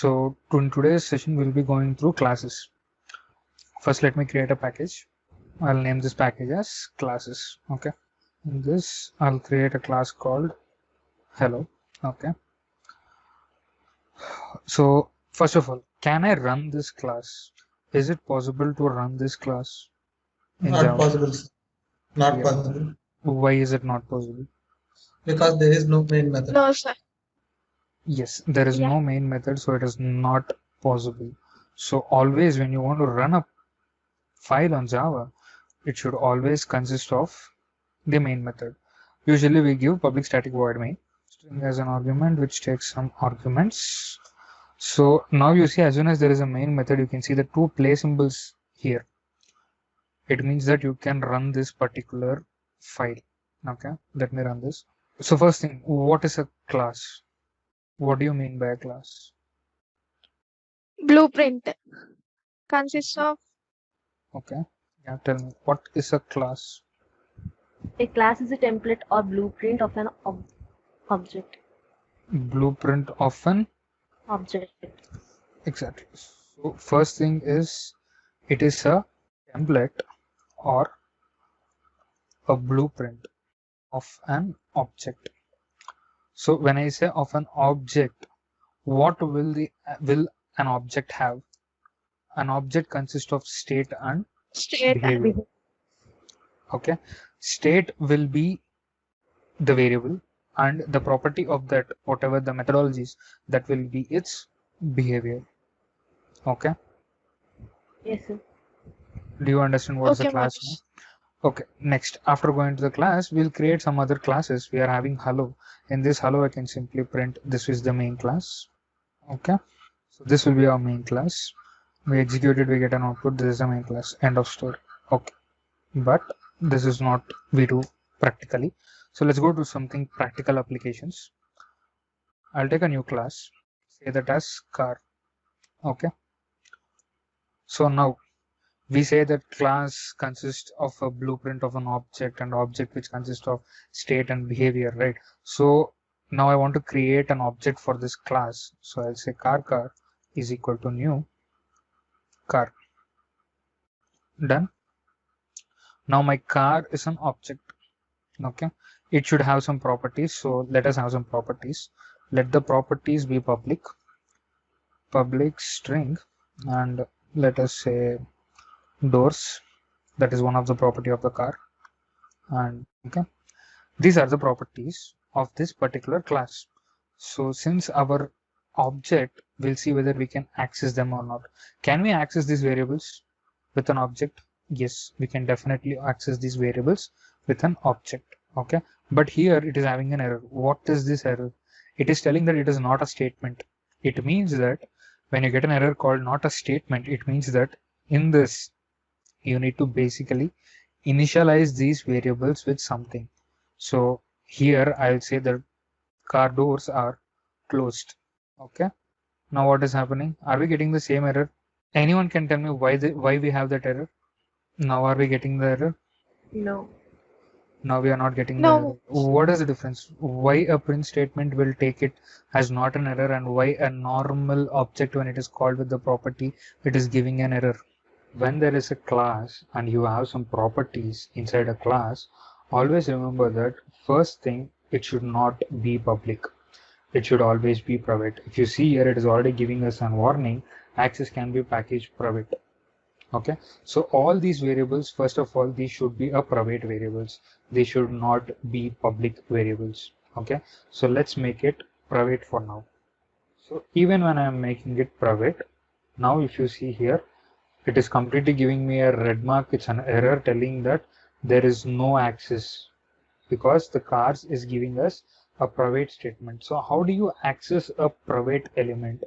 So in today's session, we'll be going through classes. First, let me create a package. I'll name this package as classes. Okay. In this, I'll create a class called hello. Okay. So first of all, can I run this class? Is it possible to run this class in Not Java? possible, sir. Not Yeah. possible. Why is it not possible? Because there is no main method. No, sir. Yes, there is Yeah. no main method, so it is not possible. So always when you want to run a file on Java, it should always consist of the main method. Usually we give public static void main string as an argument which takes some arguments. So now you see, as soon as there is a main method, you can see the two play symbols here. It means that you can run this particular file. Okay, let me run this. So first thing, what is a class? What do you mean by a class? Blueprint consists of Okay, yeah, tell me, what is a class? A class is a template or blueprint of an object. Blueprint of an Object. exactly. So first thing is, it is a template or a blueprint of an object. So when I say of an object, what will an object have? An object consists of state and state behavior. Okay, state will be the variable, and the property of that, whatever the methodologies, that will be its behavior. Okay, Yes, sir. do you understand what is a Okay, class Manish. now? Okay, next, after going to the class, we'll create some other classes. We are having hello. In this hello, I can simply print this is the main class. Okay, so this will be our main class. We execute it, we get an output. This is the main class. End of story. Okay, but this is not we do practically. So let's go to something practical applications. I'll take a new class, say that as car. Okay, so now we say that class consists of a blueprint of an object, and object which consists of state and behavior, right? So now I want to create an object for this class. So I'll say car is equal to new car. Done. Now my car is an object. Okay, it should have some properties. So let us have some properties. Let the properties be public string, and let us say doors. That is one of the property of the car. And okay, these are the properties of this particular class. So since our object, we'll see whether we can access them or not. Can we access these variables with an object? Yes, we can definitely access these variables with an object. Okay, but here it is having an error. What is this error? It is telling that it is not a statement. It means that when you get an error called not a statement, it means that in this you need to basically initialize these variables with something. So here I'll say that car doors are closed. Okay, now what is happening? Are we getting the same error? Anyone can tell me why we have that error? Now are we getting the error? No. Now we are not getting No. the error. What is the difference? Why a print statement will take it as not an error, and why a normal object, when it is called with the property, it is giving an error? When there is a class and you have some properties inside a class, always remember that first thing, it should not be public. It should always be private. If you see here, it is already giving us a warning, access can be packaged private. Okay, so all these variables, first of all, these should be a private variables. They should not be public variables. Okay, so let's make it private for now. So even when I am making it private, now if you see here, it is completely giving me a red mark. It's an error telling that there is no access, because the cars is giving us a private statement. So how do you access a private element?